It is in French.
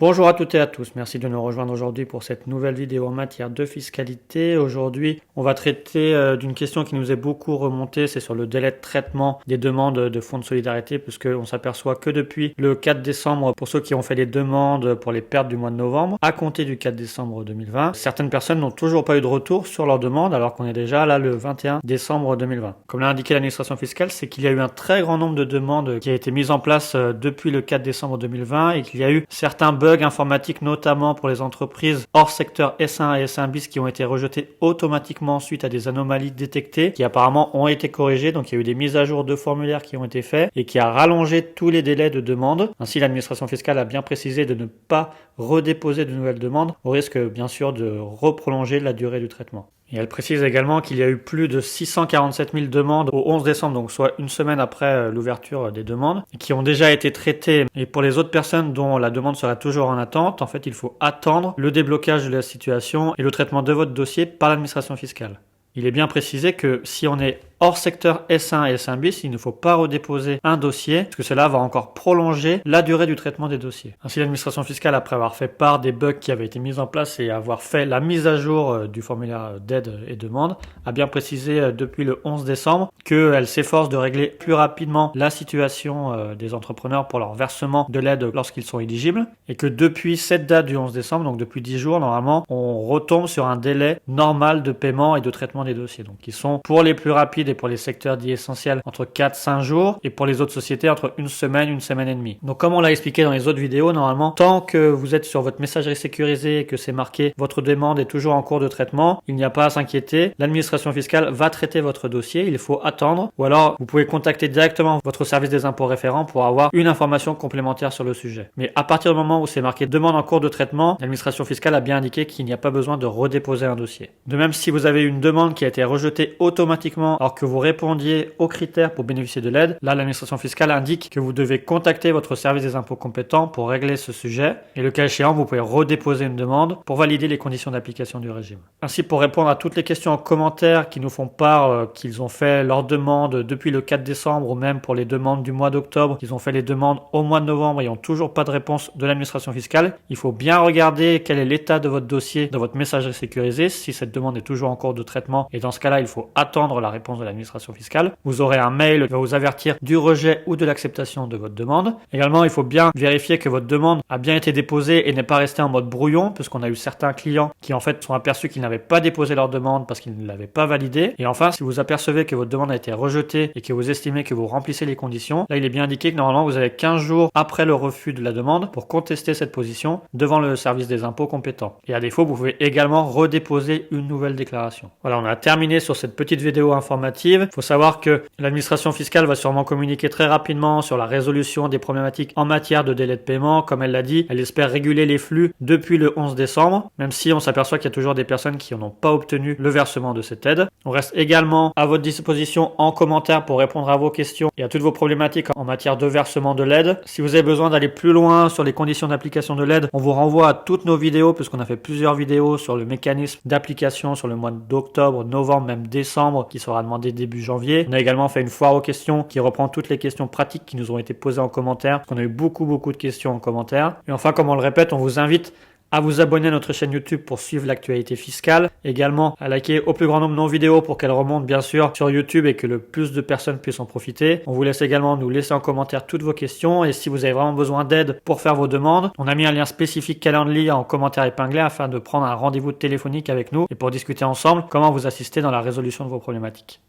Bonjour à toutes et à tous, merci de nous rejoindre aujourd'hui pour cette nouvelle vidéo en matière de fiscalité. Aujourd'hui, on va traiter d'une question qui nous est beaucoup remontée, c'est sur le délai de traitement des demandes de fonds de solidarité, puisqu'on s'aperçoit que depuis le 4 décembre, pour ceux qui ont fait les demandes pour les pertes du mois de novembre, à compter du 4 décembre 2020, certaines personnes n'ont toujours pas eu de retour sur leur demande, alors qu'on est déjà là le 21 décembre 2020. Comme l'a indiqué l'administration fiscale, c'est qu'il y a eu un très grand nombre de demandes qui a été mises en place depuis le 4 décembre 2020 et qu'il y a eu certains bugs informatiques, notamment pour les entreprises hors secteur S1 et S1 bis qui ont été rejetés automatiquement suite à des anomalies détectées qui apparemment ont été corrigées. Donc il y a eu des mises à jour de formulaires qui ont été faites et qui a rallongé tous les délais de demande. Ainsi, l'administration fiscale a bien précisé de ne pas redéposer de nouvelles demandes au risque bien sûr de reprolonger la durée du traitement. Et elle précise également qu'il y a eu plus de 647 000 demandes au 11 décembre, donc soit une semaine après l'ouverture des demandes, qui ont déjà été traitées. Et pour les autres personnes dont la demande sera toujours en attente, en fait, il faut attendre le déblocage de la situation et le traitement de votre dossier par l'administration fiscale. Il est bien précisé que si on est hors secteur S1 et S1 bis, il ne faut pas redéposer un dossier, parce que cela va encore prolonger la durée du traitement des dossiers. Ainsi, l'administration fiscale, après avoir fait part des bugs qui avaient été mis en place et avoir fait la mise à jour du formulaire d'aide et demande, a bien précisé depuis le 11 décembre qu'elle s'efforce de régler plus rapidement la situation des entrepreneurs pour leur versement de l'aide lorsqu'ils sont éligibles, et que depuis cette date du 11 décembre, donc depuis 10 jours, normalement, on retombe sur un délai normal de paiement et de traitement des dossiers. Donc, qui sont pour les plus rapides et pour les secteurs dits essentiels entre 4-5 jours et pour les autres sociétés entre une semaine et demie. Donc comme on l'a expliqué dans les autres vidéos, normalement, tant que vous êtes sur votre messagerie sécurisée et que c'est marqué votre demande est toujours en cours de traitement, il n'y a pas à s'inquiéter. L'administration fiscale va traiter votre dossier, il faut attendre, ou alors vous pouvez contacter directement votre service des impôts référent pour avoir une information complémentaire sur le sujet. Mais à partir du moment où c'est marqué demande en cours de traitement, l'administration fiscale a bien indiqué qu'il n'y a pas besoin de redéposer un dossier. De même, si vous avez une demande qui a été rejetée automatiquement alors que vous répondiez aux critères pour bénéficier de l'aide, là l'administration fiscale indique que vous devez contacter votre service des impôts compétent pour régler ce sujet et le cas échéant vous pouvez redéposer une demande pour valider les conditions d'application du régime. Ainsi, pour répondre à toutes les questions en commentaire qui nous font part qu'ils ont fait leur demande depuis le 4 décembre ou même pour les demandes du mois d'octobre, qu'ils ont fait les demandes au mois de novembre et n'ont toujours pas de réponse de l'administration fiscale, il faut bien regarder quel est l'état de votre dossier dans votre messagerie sécurisée si cette demande est toujours en cours de traitement, et dans ce cas-là il faut attendre la réponse de l'administration fiscale. Vous aurez un mail qui va vous avertir du rejet ou de l'acceptation de votre demande. Également, il faut bien vérifier que votre demande a bien été déposée et n'est pas restée en mode brouillon, puisqu'on a eu certains clients qui en fait sont aperçus qu'ils n'avaient pas déposé leur demande parce qu'ils ne l'avaient pas validée. Et enfin, si vous apercevez que votre demande a été rejetée et que vous estimez que vous remplissez les conditions, là il est bien indiqué que normalement vous avez 15 jours après le refus de la demande pour contester cette position devant le service des impôts compétent. Et à défaut, vous pouvez également redéposer une nouvelle déclaration. Voilà, on a terminé sur cette petite vidéo informative. Il faut savoir que l'administration fiscale va sûrement communiquer très rapidement sur la résolution des problématiques en matière de délai de paiement. Comme elle l'a dit, elle espère réguler les flux depuis le 11 décembre, même si on s'aperçoit qu'il y a toujours des personnes qui n'ont pas obtenu le versement de cette aide. On reste également à votre disposition en commentaire pour répondre à vos questions et à toutes vos problématiques en matière de versement de l'aide. Si vous avez besoin d'aller plus loin sur les conditions d'application de l'aide, on vous renvoie à toutes nos vidéos puisqu'on a fait plusieurs vidéos sur le mécanisme d'application sur le mois d'octobre, novembre, même décembre qui sera demandé début janvier. On a également fait une foire aux questions qui reprend toutes les questions pratiques qui nous ont été posées en commentaire. On a eu beaucoup de questions en commentaire. Et enfin, comme on le répète, on vous invite à vous abonner à notre chaîne YouTube pour suivre l'actualité fiscale. Également, à liker au plus grand nombre nos vidéos pour qu'elles remontent bien sûr sur YouTube et que le plus de personnes puissent en profiter. On vous laisse également nous laisser en commentaire toutes vos questions et si vous avez vraiment besoin d'aide pour faire vos demandes, on a mis un lien spécifique Calendly en commentaire épinglé afin de prendre un rendez-vous téléphonique avec nous et pour discuter ensemble comment vous assister dans la résolution de vos problématiques.